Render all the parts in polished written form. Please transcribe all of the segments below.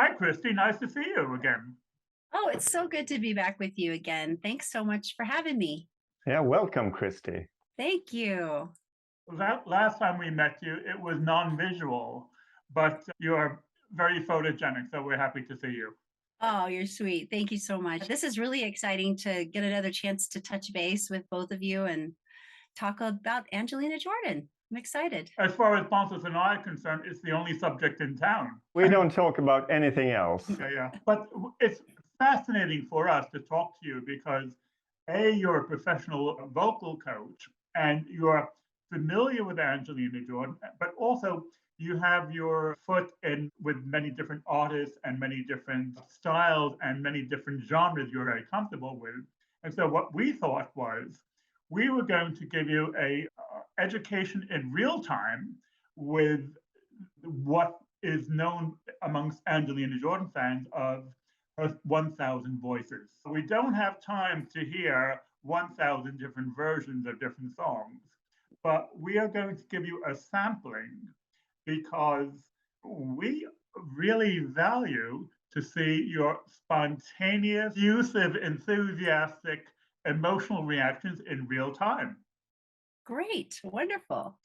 Hi, Christy. Nice to see you again. Oh, it's so good to be back with you again. Thanks so much for having me. Yeah, welcome, Christy. Thank you. Last time we met you, it was non-visual, but you're very photogenic, so we're happy to see you. Oh, you're sweet. Thank you so much. This is really exciting to get another chance to touch base with both of you and talk about Angelina Jordan. I'm excited. As far as Pontus and I are concerned, it's the only subject in town. We don't talk about anything else. Yeah. But it's fascinating for us to talk to you because A, you're a professional vocal coach and you're familiar with Angelina Jordan, but also you have your foot in with many different artists and many different styles and many different genres you're very comfortable with. And so what we thought was we were going to give you a education in real time with what is known amongst Angelina Jordan fans of her 1,000 voices. We don't have time to hear 1,000 different versions of different songs, but we are going to give you a sampling because we really value to see your spontaneous, effusive, enthusiastic, emotional reactions in real time. Great. Wonderful.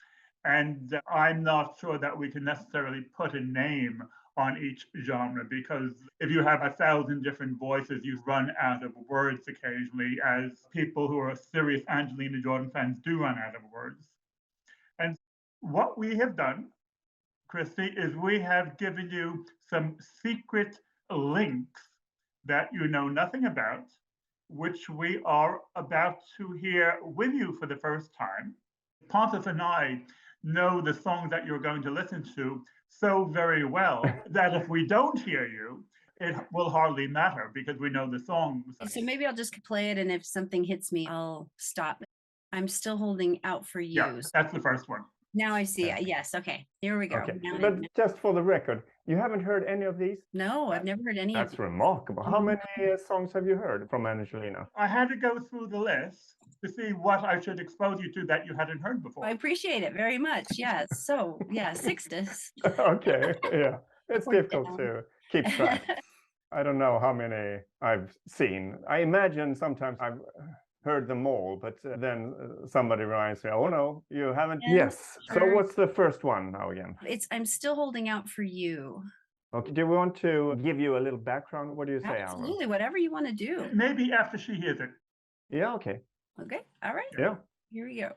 And I'm not sure that we can necessarily put a name on each genre because if you have 1,000 different voices, you run out of words occasionally, as people who are serious Angelina Jordan fans do run out of words. And what we have done, Christy, is we have given you some secret links that you know nothing about, which we are about to hear with you for the first time. Pontus and I know the songs that you're going to listen to so very well that if we don't hear you, it will hardly matter because we know the songs. So maybe I'll just play it, and if something hits me, I'll stop. I'm still holding out for you. Yeah, that's the first one. Now I see. Yes. Okay. Here we go. Okay, Now but just for the record, you haven't heard any of these? No, I've never heard any of That's remarkable. How many songs have you heard from Angelina? I had to go through the list to see what I should expose you to that you hadn't heard before. I appreciate it very much. Yes. So yeah, 60. Okay, yeah. It's Put it difficult down. to keep track. I don't know how many I've seen. I imagine sometimes I've heard them all, but then somebody reminds me, oh no, you haven't. Yes. So sure. what's the first one now again? I'm still holding out for you. Okay, do we want to give you a little background? What do you say, Alan? Absolutely. Whatever you want to do. Maybe after she hears it. Yeah, okay. Okay. All right. Yeah. Here we go.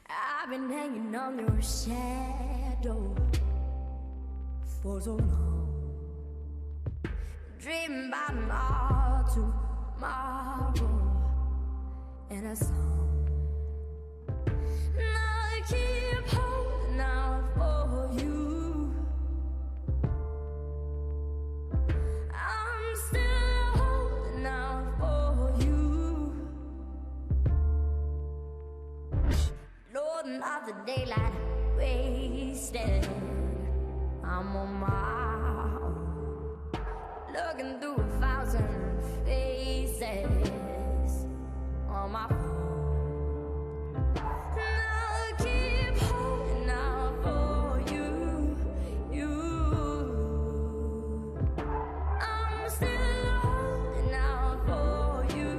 I've been hanging on your shadow for so long, dreaming about all tomorrow and a song. Now I keep holding out for you. I'm still holding out for you. Lord, not the daylight wasted. I'm on my own, looking through 1,000 faces on my phone. Now I keep holding out for you, I'm still holding out for you.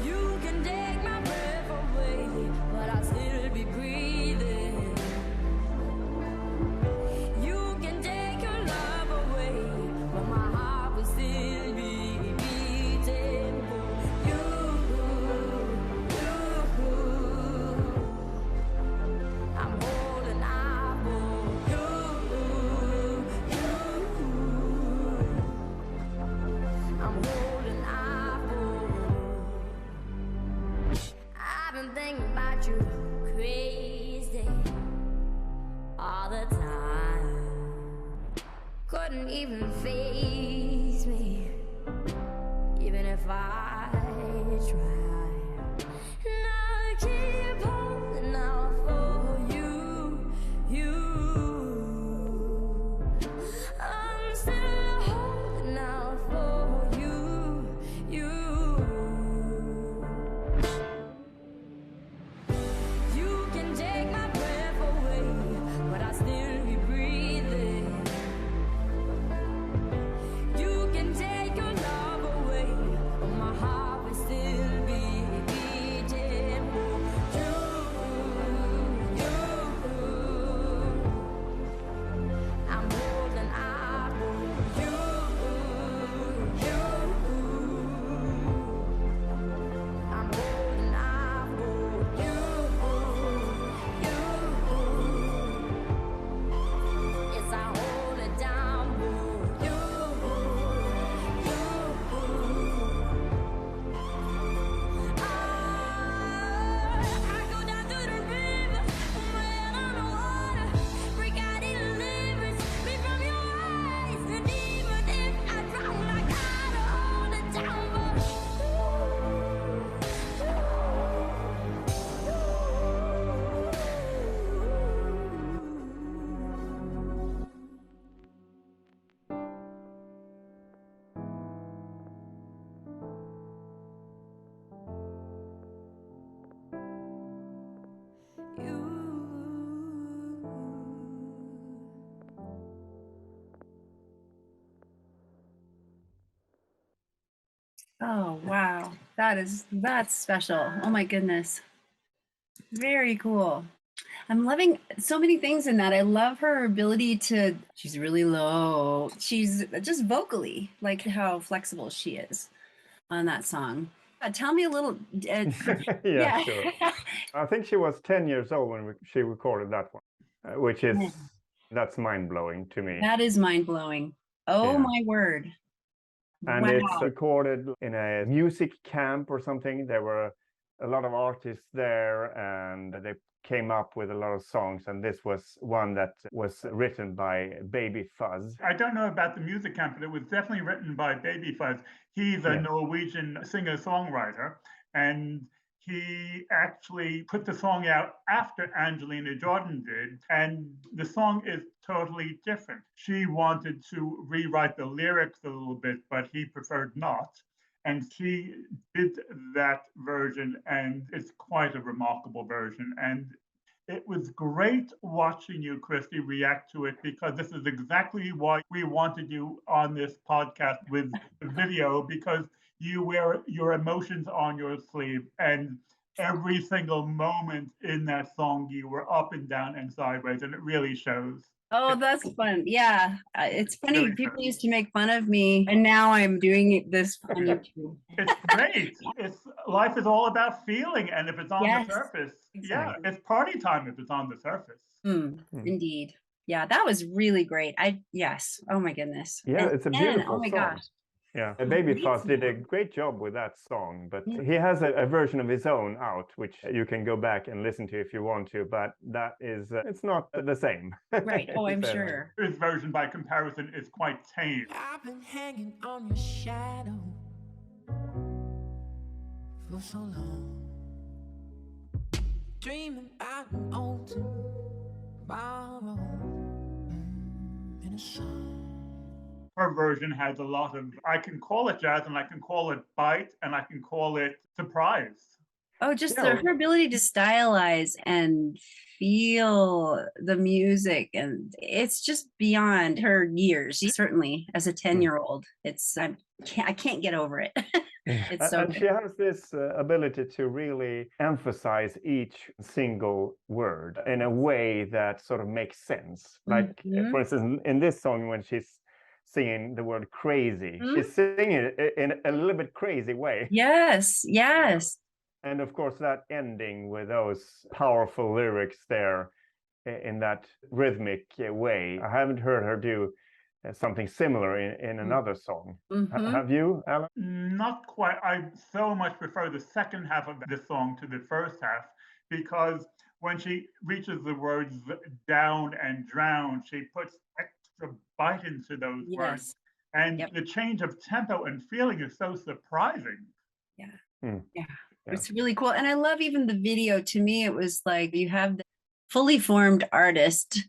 You can take my breath away, but I'll still be breathing. You can take your love away, but my heart will still be beating for you. I'm holding out for you. I'm holding out for you. I've been thinking about you crazy all the time. Couldn't even face me, even if I tried. Now I keep holding out for you. I'm still holding out for you. Oh, wow. That's special. Oh my goodness. Very cool. I'm loving so many things in that. I love her ability to, she's really low. She's just vocally, like how flexible she is on that song. Tell me a little. Yeah, sure. I think she was 10 years old when she recorded that one, which is, that's mind blowing to me. That is mind blowing. Oh Yeah. my word. And Wow. it's recorded in a music camp or something. There were a lot of artists there and they came up with a lot of songs. And this was one that was written by Baby Fuzz. I don't know about the music camp, but it was definitely written by Baby Fuzz. He's a Yes. Norwegian singer-songwriter, and he actually put the song out after Angelina Jordan did, and the song is totally different. She wanted to rewrite the lyrics a little bit, but he preferred not. And she did that version, and it's quite a remarkable version. And it was great watching you, Christy, react to it, because this is exactly why we wanted you on this podcast with the video, because you wear your emotions on your sleeve, and every single moment in that song you were up and down and sideways, and it really shows. Oh, that's fun. Yeah. It's funny. Really People fun. used to make fun of me, and now I'm doing this on YouTube. It's great. It's life is all about feeling, and if it's on Yes, the surface, exactly. yeah, it's party time if it's on the surface. Indeed. Yeah, that was really great. Yes. Oh my goodness. Yeah, And it's a Ken, beautiful oh my song. gosh. Yeah, Baby Fuzz did a Amazing. great job with that song, but Yeah. he has a version of his own out, which you can go back and listen to if you want to, but that is, it's not the same. Right. Oh, I'm So, sure. His version, by comparison, is quite tame. I've been hanging on your shadow for so long, dreaming about an old tomorrow in a song. Her version has a lot of, I can call it jazz, and I can call it bite, and I can call it surprise. Oh, just Yeah. her ability to stylize and feel the music, and it's just beyond her years. Certainly, as a 10-year-old, I can't get over it. It's so and she has this ability to really emphasize each single word in a way that sort of makes sense. Like, for instance, in this song, when she's singing the word crazy, she's singing it in a little bit crazy way. Yes, yes. And of course, that ending with those powerful lyrics there in that rhythmic way. I haven't heard her do something similar in another song. Have you, Alan? Not quite. I so much prefer the second half of the song to the first half, because when she reaches the words down and drown, she puts extra bite into those words. And the change of tempo and feeling is so surprising. Yeah. It's really cool. And I love even the video. To me, it was like you have the fully formed artist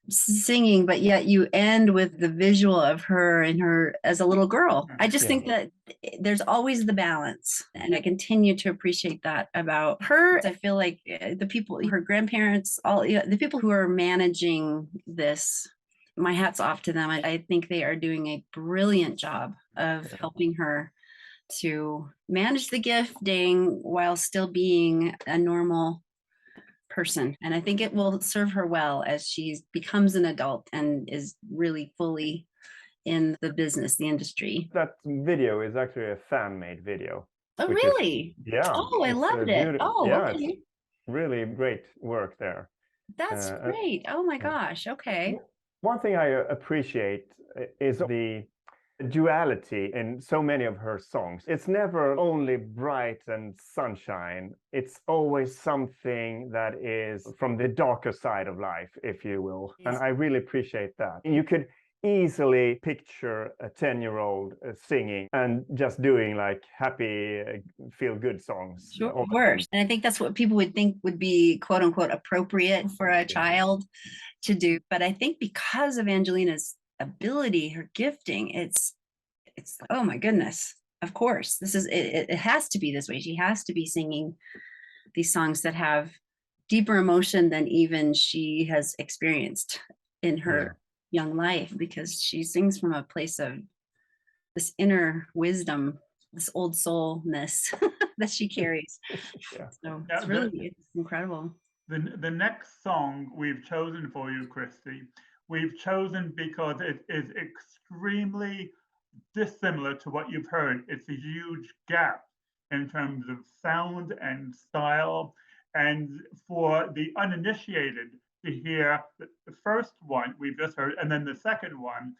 singing, but yet you end with the visual of her and her as a little girl. I just think that there's always the balance, and I continue to appreciate that about her. I feel like the people, her grandparents, all the people who are managing this, my hat's off to them. I think they are doing a brilliant job of helping her to manage the gifting while still being a normal person. And I think it will serve her well as she becomes an adult and is really fully in the business, the industry. That video is actually a fan-made video. Oh, really? Yeah. Oh, I loved it. Oh, yeah, okay. it's really great work there. That's great. Oh my gosh. Okay. One thing I appreciate is the duality in so many of her songs. It's never only bright and sunshine. It's always something that is from the darker side of life, if you will. Yes. And I really appreciate that. You could easily picture a 10-year-old singing and just doing like happy, feel-good songs. Sure. And I think that's what people would think would be quote unquote appropriate for a child to do. But I think because of Angelina's ability, her gifting, it's oh my goodness, of course this is it has to be this way. She has to be singing these songs that have deeper emotion than even she has experienced in her young life, because she sings from a place of this inner wisdom this old soulness that she carries. Yeah. So Yeah, it's really it's incredible. The next song we've chosen for you, Christy, we've chosen because it is extremely dissimilar to what you've heard. It's a huge gap in terms of sound and style. And for the uninitiated to hear the first one we've just heard, and then the second one,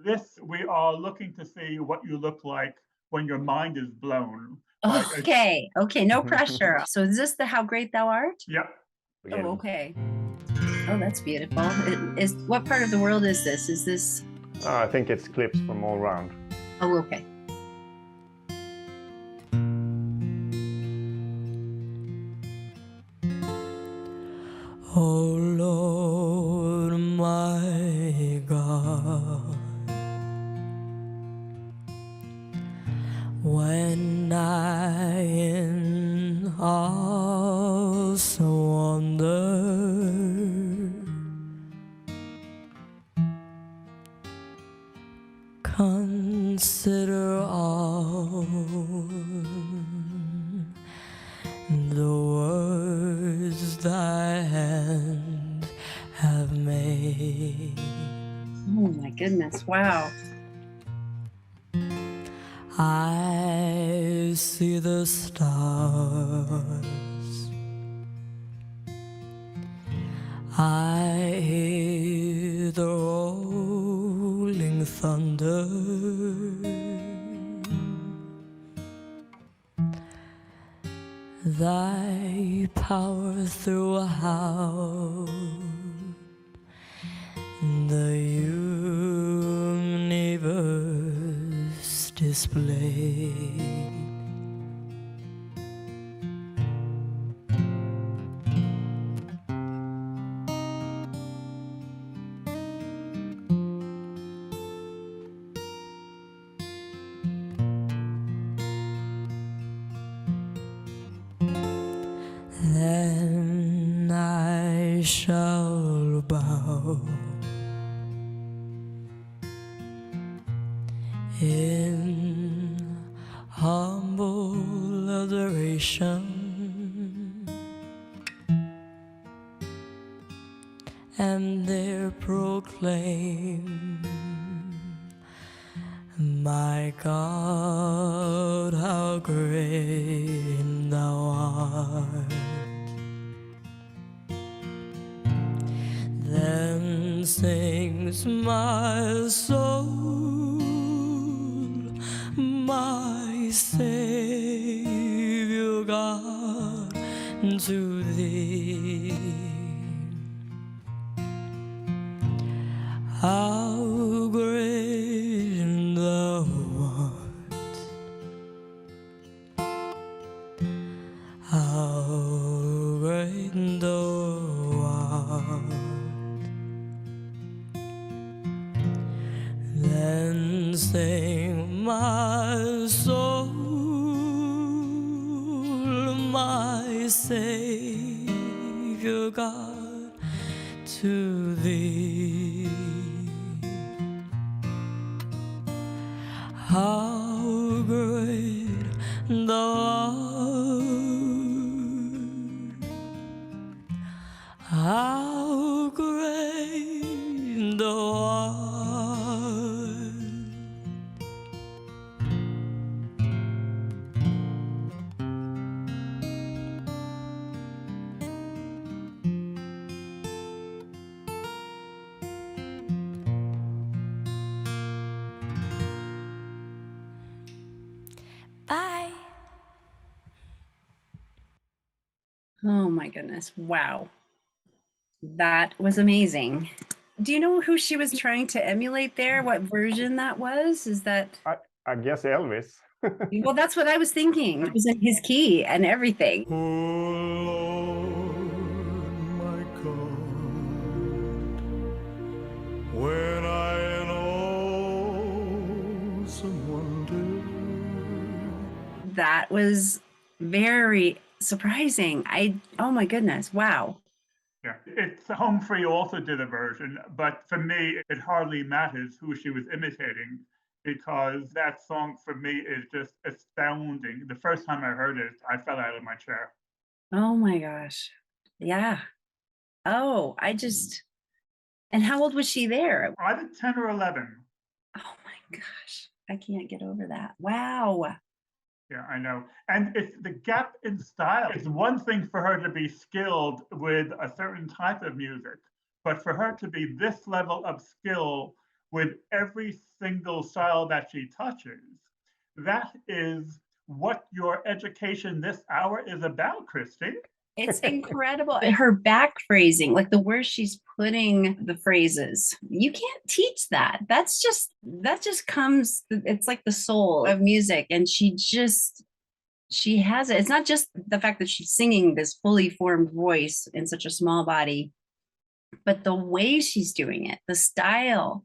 this we are looking to see what you look like when your mind is blown. Okay, no pressure. So is this the How Great Thou Art? Yep. Begin. Oh, okay. Oh, that's beautiful. Is what part of the world is this? Is this? I think it's clips from all around. Oh, okay. Oh Lord my God, when I in awesome wonder consider all the words thy hand have made. Oh my goodness! Wow. I see the stars, I hear the rolling thunder, thy power throughout the universe displayed. Then I shall bow in humble adoration and there proclaim, my God, how great thou art. Then sings my soul, my Savior God, to thee. How great thou art, how great thou art. Then sing my soul, my Savior God, to thee. How great thou art, how great thou art. Bye. Oh my goodness! Wow. That was amazing. Do you know who she was trying to emulate there? What version that was? Is that? I guess Elvis. Well, that's what I was thinking. It was in his key and everything. Oh Lord, my God, when I in awesome wonder That was very surprising. Oh my goodness. Wow. Yeah, it's Humphrey also did a version, but for me, it hardly matters who she was imitating. because that song for me is just astounding. The first time I heard it, I fell out of my chair. Oh my gosh. Yeah. Oh, and how old was she there? Either 10 or 11. Oh my gosh. I can't get over that. Wow. Yeah, I know. And it's the gap in style. It's one thing for her to be skilled with a certain type of music, but for her to be this level of skill with every single style that she touches, that is what your education this hour is about, Christy. It's incredible. Her back phrasing, like the words she's putting the phrases, you can't teach that. That just comes, it's like the soul of music. And she has it. It's not just the fact that she's singing this fully formed voice in such a small body, but the way she's doing it, the style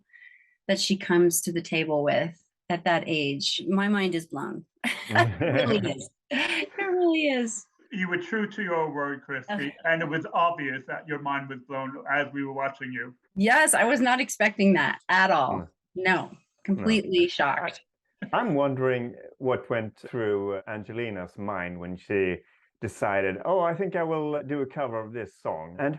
that she comes to the table with at that age. My mind is blown. It really is. It really is. You were true to your word, Christy, and it was obvious that your mind was blown as we were watching you. Yes, I was not expecting that at all. No, completely shocked. I'm wondering what went through Angelina's mind when she decided, oh, I think I will do a cover of this song. And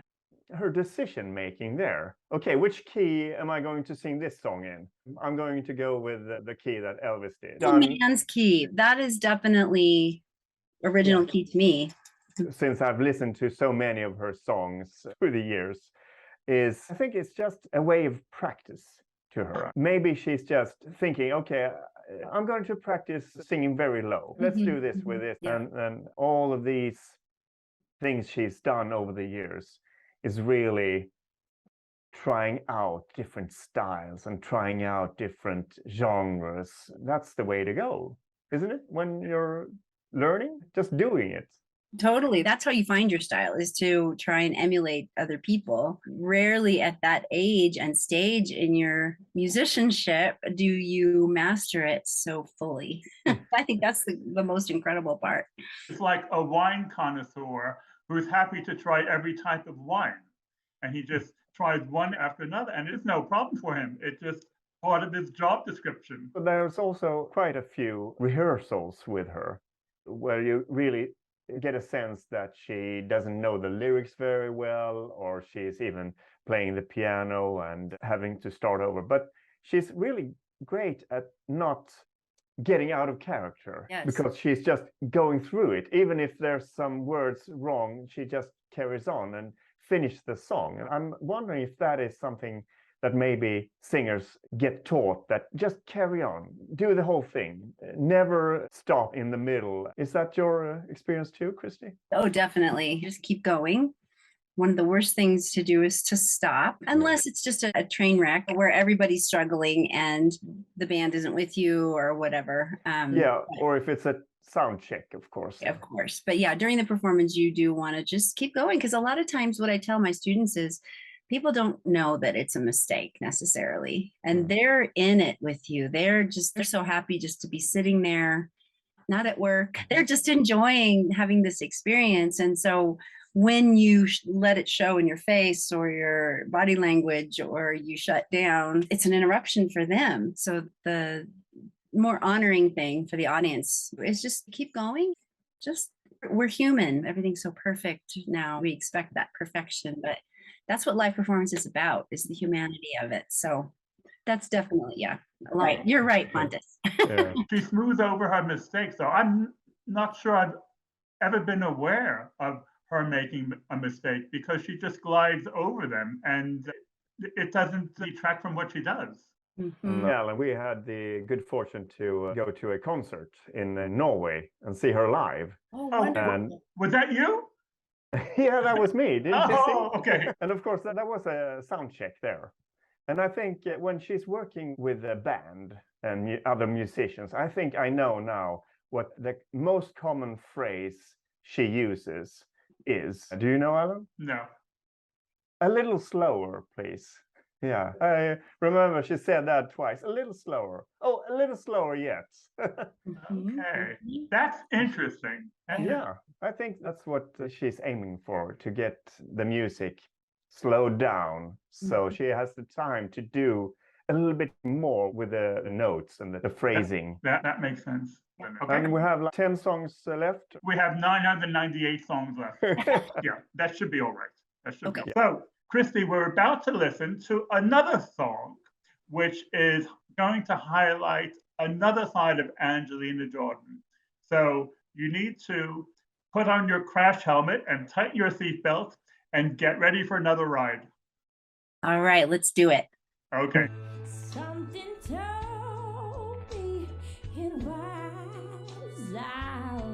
her decision making there. Okay, which key am I going to sing this song in? I'm going to go with the key that Elvis did. The man's key. That is definitely original key to me. Since I've listened to so many of her songs through the years, I think it's just a way of practice to her. Maybe she's just thinking, okay, I'm going to practice singing very low. Let's do this with this. Yeah. And all of these things she's done over the years is really trying out different styles and trying out different genres. That's the way to go, isn't it? When you're learning, just doing it. Totally. That's how you find your style, is to try and emulate other people. Rarely at that age and stage in your musicianship do you master it so fully. I think that's the most incredible part. It's like a wine connoisseur who's happy to try every type of wine. And he just tries one after another, and it's no problem for him. It's just part of his job description. But there's also quite a few rehearsals with her where you really get a sense that she doesn't know the lyrics very well, or she's even playing the piano and having to start over. But she's really great at not getting out of character. Yes. Because she's just going through it. Even if there's some words wrong, she just carries on and finishes the song. And I'm wondering if that is something that maybe singers get taught, that just carry on, do the whole thing, never stop in the middle. Is that your experience too, Christy? Oh, definitely. Just keep going. One of the worst things to do is to stop, unless it's just a train wreck where everybody's struggling and the band isn't with you or whatever. Yeah, or if it's a sound check, of course. Of course. But yeah, during the performance, you do want to just keep going, because a lot of times what I tell my students is people don't know that it's a mistake necessarily. And they're in it with you. They're so happy just to be sitting there, not at work. They're just enjoying having this experience. And so when you let it show in your face or your body language, or you shut down, it's an interruption for them. So the more honoring thing for the audience is just keep going. We're human. Everything's so perfect now. We expect that perfection, but that's what live performance is about, is the humanity of it. So that's definitely, yeah. Right. You're right, Pontus. Yeah. She smooths over her mistakes, though. I'm not sure I've ever been aware of her making a mistake, because she just glides over them and it doesn't detract from what she does. Yeah, and we had the good fortune to go to a concert in Norway and see her live. Oh, wonderful. And Was that you? yeah, that was me. Didn't you see? Oh, okay. And of course, that was a sound check there. And I think when she's working with a band and other musicians, I think I know now what the most common phrase she uses is. Do you know, Alan? No. A little slower, please. Yeah, I remember she said that twice. A little slower. Oh, a little slower yet. Okay. That's interesting. Yeah, I think that's what she's aiming for, to get the music slowed down so she has the time to do a little bit more with the notes and the phrasing. That makes sense. Okay. And we have like 10 songs left. We have 998 songs left. Yeah, that should be all right. That should Okay. be. So, Christy, we're about to listen to another song, which is going to highlight another side of Angelina Jordan. So you need to put on your crash helmet and tighten your seatbelt and get ready for another ride. All right, let's do it. Okay. Something told me it was alright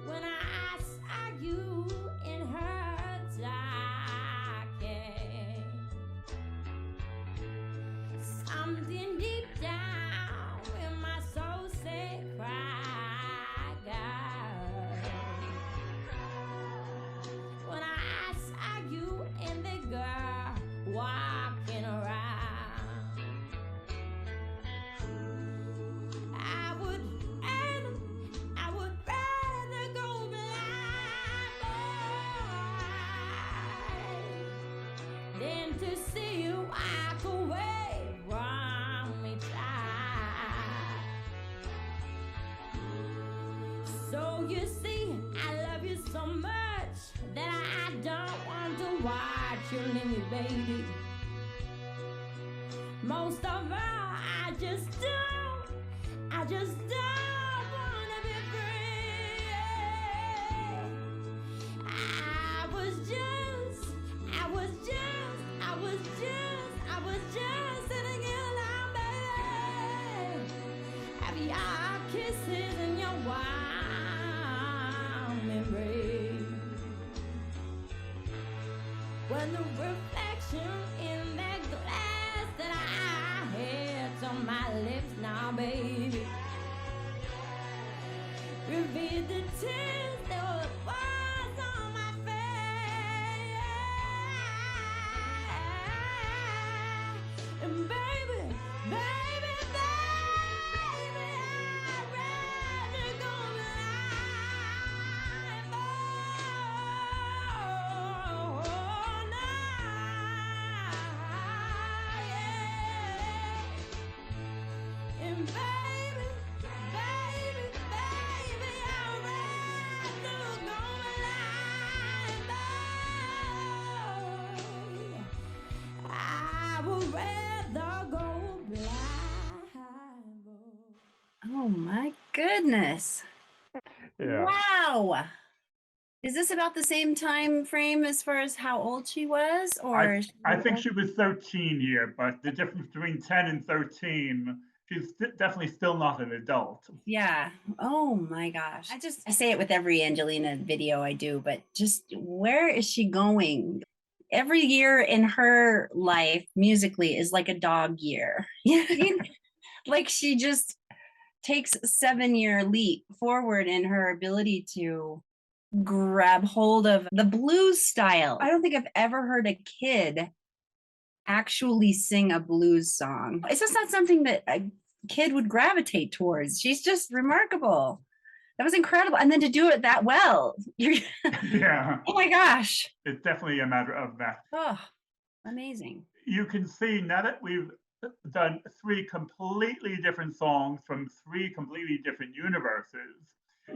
when I saw you in her jacket. Something deep down in my soul said, "Cry, girl." When I saw you and the girl walking around, I would rather go blind, boy, than to see you walk away from me, child. So you see, I love you so much that I don't want to watch you leave me, baby. Most of all, I just don't wanna be free. I was just sitting here alone, baby. Have your kisses and your warm embrace. When the reflection in that glass that I had on my lips now, baby, revealed the tears that was on my face. And baby, I'd rather go blind, oh, no, yeah. And baby, I'd rather go blind, boy. I would rather go blind, boy. Oh my goodness. Yeah. Wow. Is this about the same time frame as far as how old she was? Or is I think she was 13 here, but the difference between 10 and 13, she's definitely still not an adult. Yeah. Oh my gosh. I say it with every Angelina video I do, but just where is she going? Every year in her life musically is like a dog year. Like she just takes a 7-year leap forward in her ability to grab hold of the blues style. I don't think I've ever heard a kid actually sing a blues song. It's just not something that a kid would gravitate towards. She's just remarkable. That was incredible. And then to do it that well. Yeah, Oh my gosh. it's definitely a matter of that. Oh, amazing. You can see now that we've done 3 completely different songs from 3 completely different universes,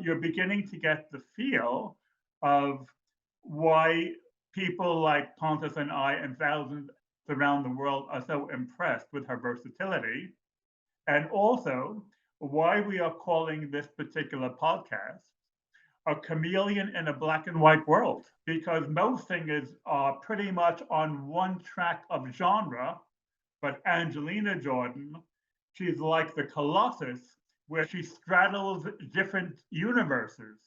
you're beginning to get the feel of why people like Pontus and I and thousands around the world are so impressed with her versatility, and also why we are calling this particular podcast A Chameleon in a Black and White World, because most singers are pretty much on one track of genre, but Angelina Jordan, she's like the Colossus, where she straddles different universes.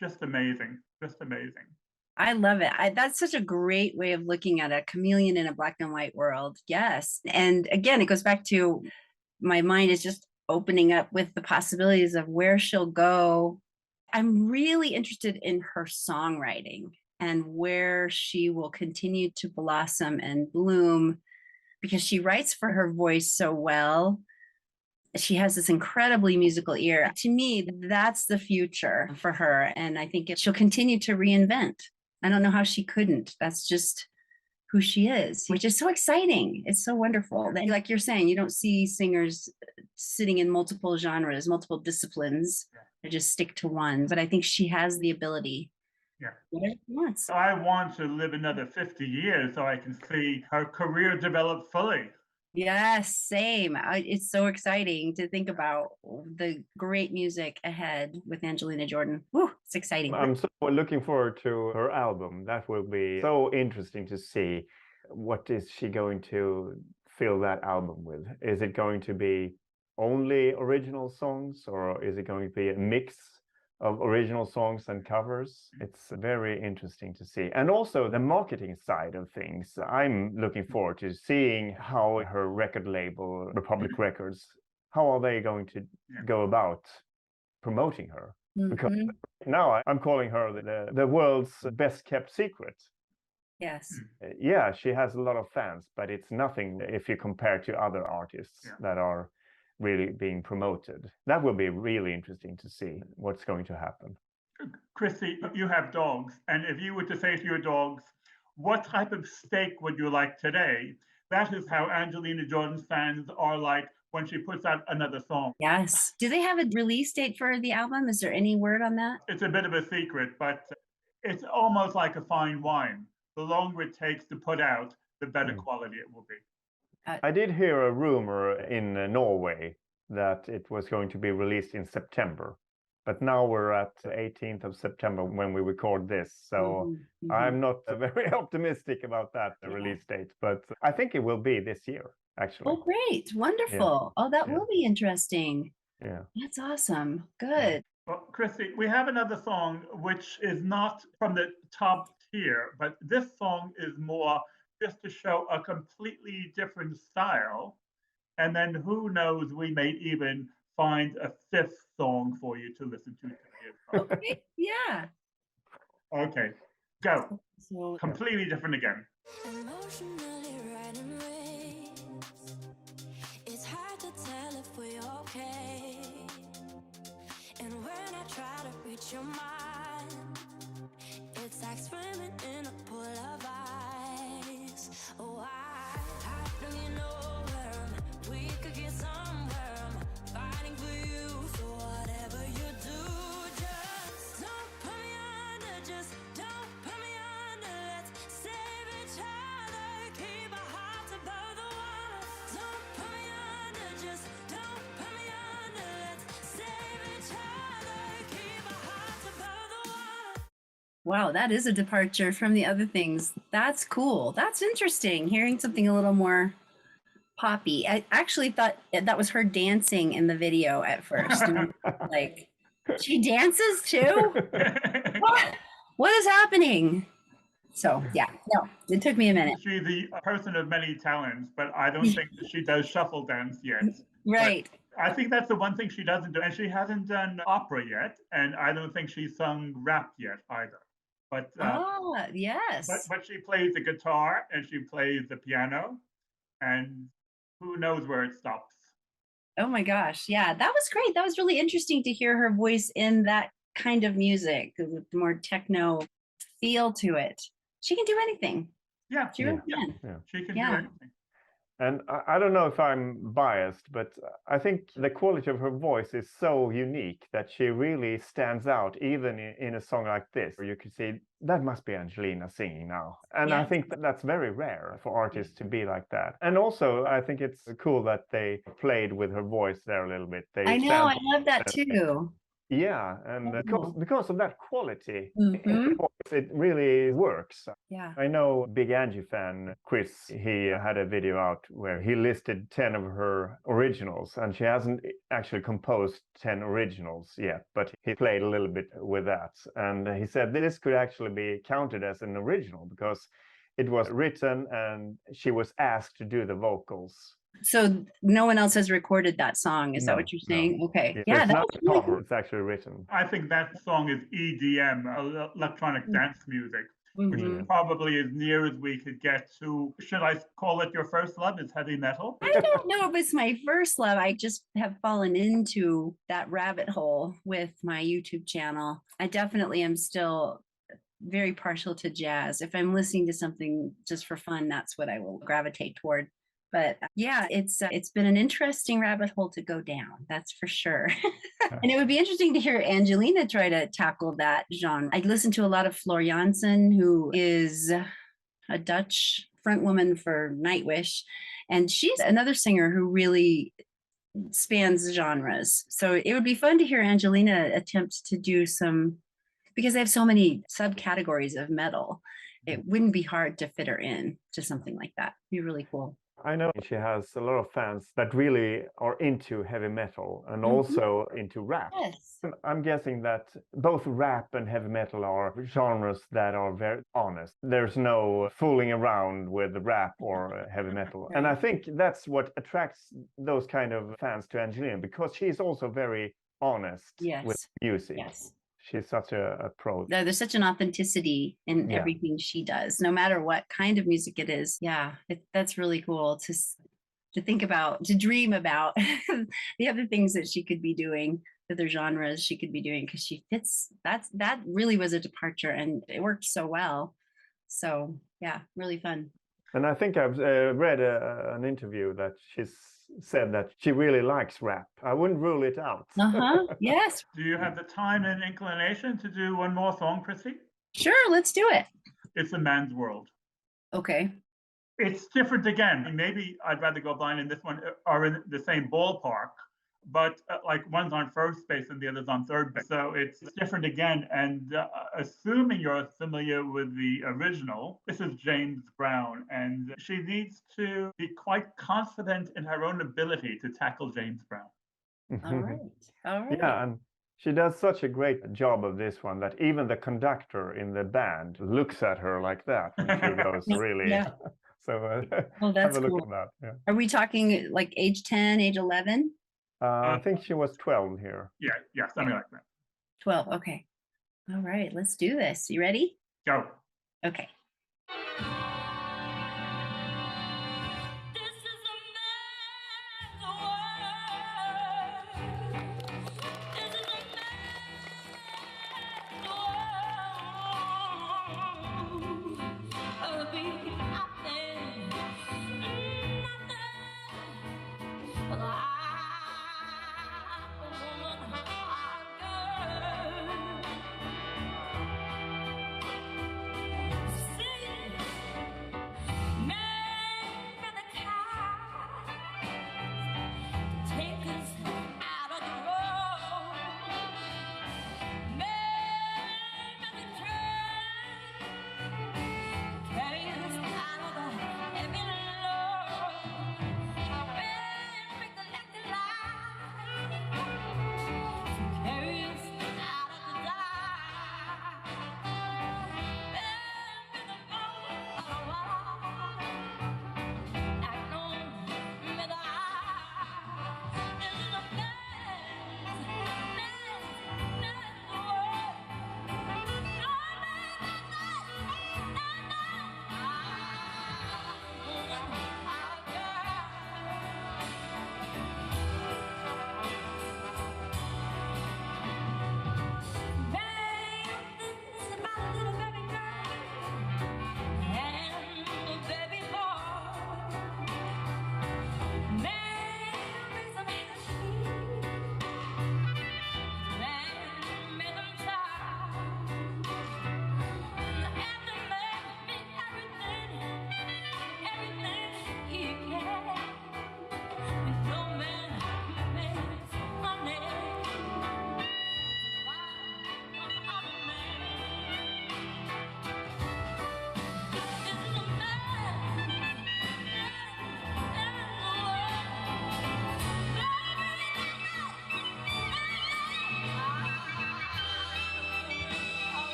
Just amazing, just amazing. I love it. That's such a great way of looking at a chameleon in a black and white world. Yes. And again, it goes back to my mind is just opening up with the possibilities of where she'll go. I'm really interested in her songwriting and where she will continue to blossom and bloom because she writes for her voice so well. She has this incredibly musical ear. To me, that's the future for her. And I think she'll continue to reinvent. I don't know how she couldn't. That's just who she is, which is so exciting. It's so wonderful. That, like you're saying, you don't see singers sitting in multiple genres, multiple disciplines. They just stick to one. But I think she has the ability. Yeah. Whatever she wants. I want to live another 50 years so I can see her career develop fully. Yes, same. It's so exciting to think about the great music ahead with Angelina Jordan. Woo, it's exciting. I'm so looking forward to her album. That will be so interesting to see. What is she going to fill that album with? Is it going to be only original songs, or is it going to be a mix of original songs and covers? It's very interesting to see. And also the marketing side of things. I'm looking forward to seeing how her record label, Republic Records, how are they going to go about promoting her? Because now I'm calling her the world's best kept secret. Yes. Yeah, she has a lot of fans, but it's nothing if you compare to other artists that are really being promoted. That will be really interesting to see what's going to happen. Christy, you have dogs, and if you were to say to your dogs, what type of steak would you like today? That is how Angelina Jordan's fans are like when she puts out another song. Yes. Do they have a release date for the album? Is there any word on that? It's a bit of a secret, but it's almost like a fine wine. The longer it takes to put out, the better quality it will be. I did hear a rumor in Norway that it was going to be released in September, but now we're at the 18th of September when we record this. So I'm not very optimistic about that release date, but I think it will be this year, actually. Oh, great. Wonderful. Oh, that will be interesting. Yeah. That's awesome. Good. Well, Christy, we have another song which is not from the top tier, but this song is more just to show a completely different style. And then who knows, we may even find a fifth song for you to listen to. Okay. Yeah. Okay, go. So Completely different again. Emotionally riding waves. It's hard to tell if we're okay. And when I try to reach your mind, it's like swimming in a pool of ice. Oh, I don't you know where we could get somewhere. I'm fighting for you, so whatever you do, just don't put me under, just don't put me under. Let's save each other, keep our hearts above the water. Don't put me under, just don't put me under. Let's save each other, keep our hearts above the water. wow, that is a departure from the other things. That's cool. That's interesting. Hearing something a little more poppy. I actually thought that was her dancing in the video at first. And like, she dances too? What is happening? So yeah, no, it took me a minute. She's the person of many talents, but I don't think that she does shuffle dance yet. Right. But I think that's the one thing she doesn't do. And she hasn't done opera yet. And I don't think she's sung rap yet either. But, Yes. but she plays the guitar and she plays the piano. And who knows where it stops. Oh my gosh. Yeah, that was great. That was really interesting to hear her voice in that kind of music with more techno feel to it. She can do anything. Yeah, She really can. she can do Yeah. anything. And I don't know if I'm biased, but I think the quality of her voice is so unique that she really stands out, even in a song like this, where you could see that must be Angelina singing now. And I Yes. think that's very rare for artists to be like that. And also, I think it's cool that they played with her voice there a little bit. They I know. I sampled- love that too. Yeah, and Cool. because of that quality, Mhm. it really works. Yeah. I know Big Angie fan Chris, he had a video out where he listed 10 of her originals, and she hasn't actually composed 10 originals yet, but he played a little bit with that. And he said this could actually be counted as an original because it was written and she was asked to do the vocals. So no one else has recorded that song. Is that No, what you're no. saying? Okay. So Yeah, it's that not was a really cover, cool. it's actually written. I think that song is EDM, electronic dance music, which Mhm. probably as near as we could get to, should I call it your first love? Is heavy metal? I don't know if it's my first love. I just have fallen into that rabbit hole with my YouTube channel. I definitely am still very partial to jazz. If I'm listening to something just for fun, that's what I will gravitate toward. But yeah, it's been an interesting rabbit hole to go down, that's for sure. And it would be interesting to hear Angelina try to tackle that genre. I listen to a lot of Floor Jansen, who is a Dutch frontwoman for Nightwish, and she's another singer who really spans genres. So it would be fun to hear Angelina attempt to do some, because they have so many subcategories of metal. It wouldn't be hard to fit her in to something like that. It'd be really cool. I know she has a lot of fans that really are into heavy metal and also into rap. Yes. I'm guessing that both rap and heavy metal are genres that are very honest. There's no fooling around with rap or heavy metal. And I think that's what attracts those kind of fans to Angelina, because she's also very honest with music. Yes. She's such a pro. There's such an authenticity in everything she does, no matter what kind of music it is. Yeah, that's really cool to think about, to dream about the other things that she could be doing, the other genres she could be doing, because she fits. That really was a departure, and it worked so well. So yeah, really fun. And I think I've read an interview that she's said that she really likes rap. I wouldn't rule it out. Yes. Do you have the time and inclination to do one more song, Christy? Sure, let's do it. It's A Man's World. Okay. It's different again. Maybe I'd rather go blind, and this one are in the same ballpark, but like one's on first base and the other's on third base. So it's different again. And assuming you're familiar with the original, this is James Brown, and she needs to be quite confident in her own ability to tackle James Brown. All right. All right. Yeah, and she does such a great job of this one that even the conductor in the band looks at her like that when she goes really. Yeah. So that's have a look cool. at that. Yeah. Are we talking like age 10, age 11? I think she was 12 here. Yeah, something like that. 12. Okay. All right, let's do this. You ready? Go. Okay. This is a man's world. This is a man's world. I'll be nothing, nothing. Well, I'm a woman,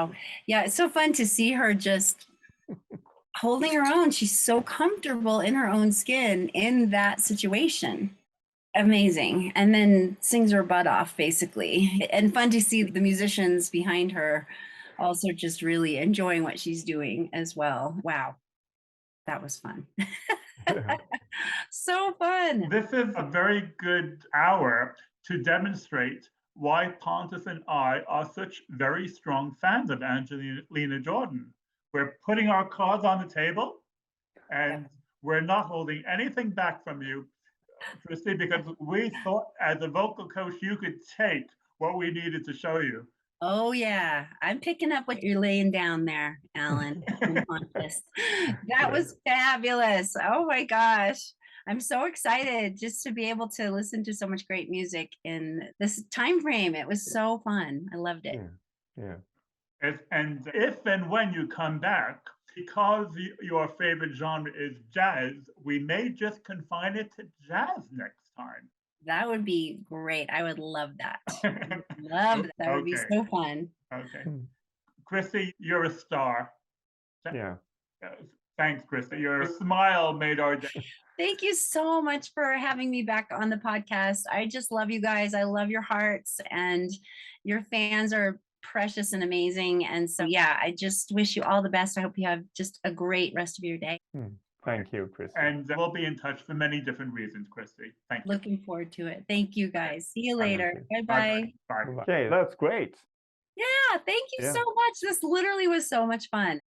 Wow. Yeah, it's so fun to see her just holding her own. She's so comfortable in her own skin in that situation. Amazing. And then sings her butt off, basically. And fun to see the musicians behind her also just really enjoying what she's doing as well. Wow. That was fun. So fun. This is a very good hour to demonstrate why Pontus and I are such very strong fans of Angelina Jordan. We're putting our cards on the table and we're not holding anything back from you, Christy, because we thought as a vocal coach, you could take what we needed to show you. Oh yeah, I'm picking up what you're laying down there, Alan. That was fabulous. Oh my gosh. I'm so excited just to be able to listen to so much great music in this time frame. It was so fun. I loved it. Yeah. And if and when you come back, because your favorite genre is jazz, we may just confine it to jazz next time. That would be great. I would love that. Love that. That would be so fun. Okay. Christy, you're a star. Yeah. Thanks, Christy. Your smile made our day. Thank you so much for having me back on the podcast. I just love you guys. I love your hearts, and your fans are precious and amazing. And so, yeah, I just wish you all the best. I hope you have just a great rest of your day. Thank you, Christy. And we'll be in touch for many different reasons, Christy. Thank you. Looking forward to it. Thank you, guys. See you later. Bye-bye. Bye. Okay, that's great. Yeah, thank you so much. This literally was so much fun.